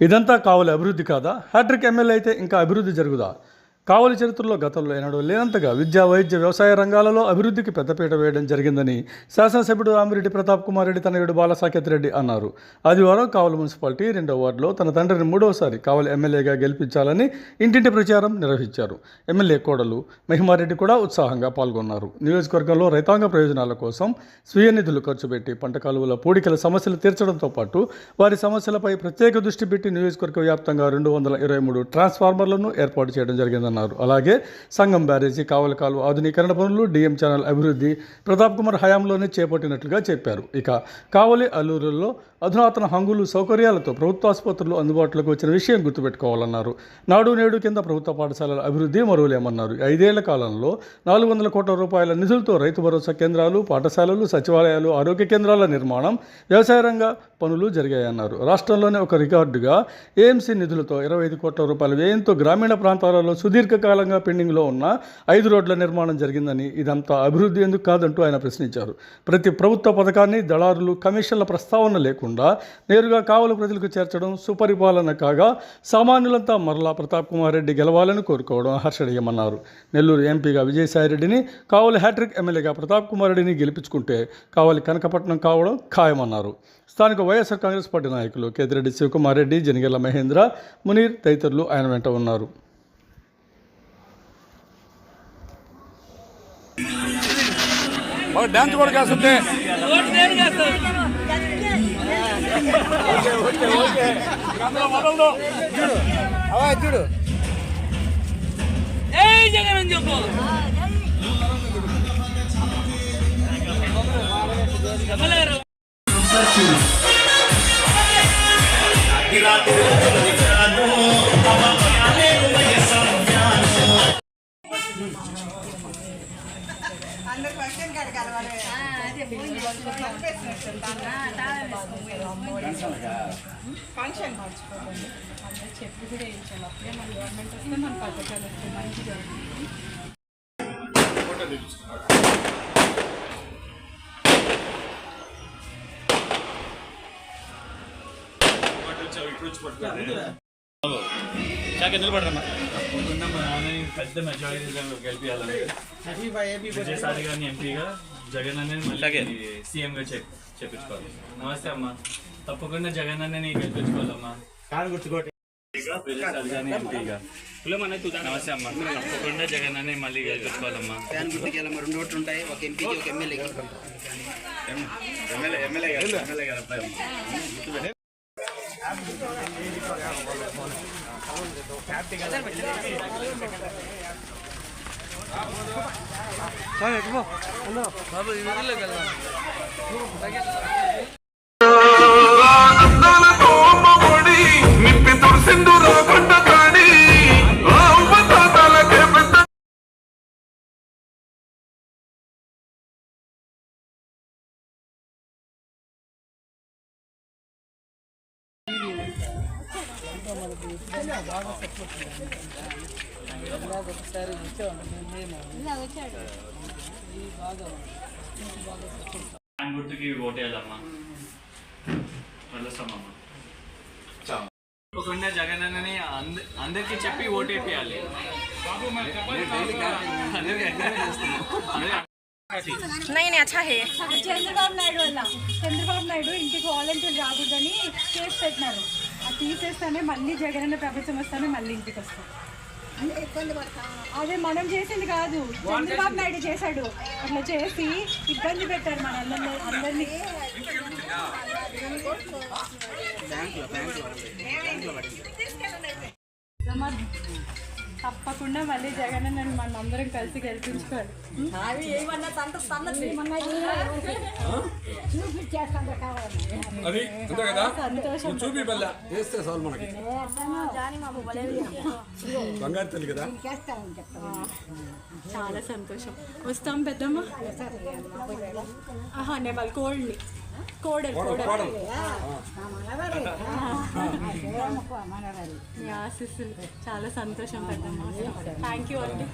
ఇదంతా కావలి అభివృద్ధి కాదా? హ్యాట్రిక్ ఎమ్మెల్యే అయితే ఇంకా అభివృద్ధి జరుగుదా? కావలి చరిత్రలో గతంలో ఎన్నడూ లేనంతగా విద్యా, వైద్య, వ్యవసాయ రంగాలలో అభివృద్ధికి పెద్దపీట వేయడం జరిగిందని శాసనసభ్యుడు ఆమిరెడ్డి ప్రతాప్ కుమార్ రెడ్డి తనయుడు బాలసాకేత్ రెడ్డి అన్నారు. ఆదివారం కావలి మున్సిపాలిటీ 2వ వార్డులో తన తండ్రిని 3వసారి కావలి ఎమ్మెల్యేగా గెలిపించాలని ఇంటింటి ప్రచారం నిర్వహించారు. ఎమ్మెల్యే కోడలు మహిమారెడ్డి కూడా ఉత్సాహంగా పాల్గొన్నారు. నియోజకవర్గంలో రైతాంగ ప్రయోజనాల కోసం స్వీయ నిధులు ఖర్చు పెట్టి పంట కాలువల పూడికల సమస్యలు తీర్చడంతో పాటు వారి సమస్యలపై ప్రత్యేక దృష్టి పెట్టి నియోజకవర్గ వ్యాప్తంగా 223 ట్రాన్స్ఫార్మర్లను ఏర్పాటు చేయడం జరిగిందన్నారు. అలాగే సంగం బ్యారేజీ, కావలి కాలువ ఆధునీకరణ పనులు, డిఎం ఛానల్ అభివృద్ధి ప్రతాప్ కుమార్ హయాంలోనే చేపట్టినట్లుగా చెప్పారు. ఇక కావలి, అల్లూరులో అధునాతన హంగులు, సౌకర్యాలతో ప్రభుత్వ ఆసుపత్రులు అందుబాటులోకి వచ్చిన విషయం గుర్తుపెట్టుకోవాలన్నారు. నాడు నేడు కింద ప్రభుత్వ పాఠశాలల అభివృద్ధి మరువలేమన్నారు. 5 ఏళ్ల కాలంలో 400 కోట్ల రూపాయల నిధులతో రైతు భరోసా కేంద్రాలు, పాఠశాలలు, సచివాలయాలు, ఆరోగ్య కేంద్రాల నిర్మాణం, వ్యవసాయ రంగ పనులు జరిగాయన్నారు. రాష్ట్రంలోనే ఒక రికార్డుగా ఏఎంసీ నిధులతో 25 కోట్ల రూపాయల వ్యయంతో గ్రామీణ ప్రాంతాలలో సుదీర్ఘకాలంగా పెండింగ్లో ఉన్న 5 రోడ్ల నిర్మాణం జరిగిందని, ఇదంతా అభివృద్ధి ఎందుకు కాదంటూ ఆయన ప్రశ్నించారు. ప్రతి ప్రభుత్వ పథకాన్ని దళారులు, కమిషన్ల ప్రస్తావన లేకుండా నేరుగా కావలి ప్రజలకు చేర్చడం సుపరిపాలన కాగా, సామాన్యులంతా మరలా ప్రతాప్ కుమార్ రెడ్డి గెలవాలని కోరుకోవడం హర్షణీయమన్నారు. నెల్లూరు ఎంపీగా విజయసాయిరెడ్డిని, కావలి హ్యాట్రిక్ ఎమ్మెల్యేగా ప్రతాప్ కుమార్ రెడ్డిని గెలిపించుకుంటే కావలి కనకపట్నం కావడం ఖాయమన్నారు. స్థానిక వైఎస్ఆర్ కాంగ్రెస్ పార్టీ నాయకులు కేతిరెడ్డి శివకుమార్ రెడ్డి, జనిగెళ్ల మహేంద్ర, మునీర్ తదితరులు ఆయన వెంట ఉన్నారు. డాన్స్ కూడా కాస్తుంటే చూడు జగన్ అని చెప్పు. ఫంక్షన్ మర్చిపోకండి, అందరూ చెప్పి కూడా వేయించాము. అప్పుడే మన గవర్నమెంట్ వస్తే మన పథకాలు వస్తాయి, మంచిగా పెద్ద మెజారిటీ గెలిపించాలని విజయసాయి గారిని ఎంపీగా, జగన్ అన్నని మళ్ళీ సీఎంగా చెప్పించుకోవాలి. నమస్తే అమ్మా, తప్పకుండా జగన్ అన్నని గెలిపించుకోవాలమ్మా. విజయసాయి గారిని ఎంపీగా. నమస్తే అమ్మా, తప్పకుండా జగన్ అన్నని మళ్ళీ గెలిపించుకోవాలమ్మా. 2 ఓట్లు ఉంటాయి, ఒక ఎంపీకి, ఒక ఎమ్మెల్యేకి. ఎమ్మెల్యే గారు అబ్బాయి గుర్తుకి ఓటేయాలమ్మా. వెళ్ళొస్తామమ్మా. తప్పకుండా జగన్ అన్నని అందరికి చెప్పి ఓటేపియాలి. చంద్రబాబు నాయుడు ఇంటికి వాలంటీర్లు రాకూడదని కేసు పెట్టినారు. అది తీసేస్తానే మళ్ళీ జగన్ అన్న ప్రభుత్వం వస్తానే మళ్ళీ ఇంటికి వస్తాం. అదే మనం చేసింది కాదు, చంద్రబాబు నాయుడు చేశాడు. అట్లా చేసి ఇబ్బంది పెట్టారు మన అందరినీ. తప్పకుండా మళ్ళీ జగన్ అన్న మనందరం కలిసి గెలిపించుకోవాలి. చాలా సంతోషం. వస్తాం పెద్దమ్మ. నేను వాళ్ళ కోడలు చాలా సంతోషం పెద్దమ్మ. థ్యాంక్ యూ అండి.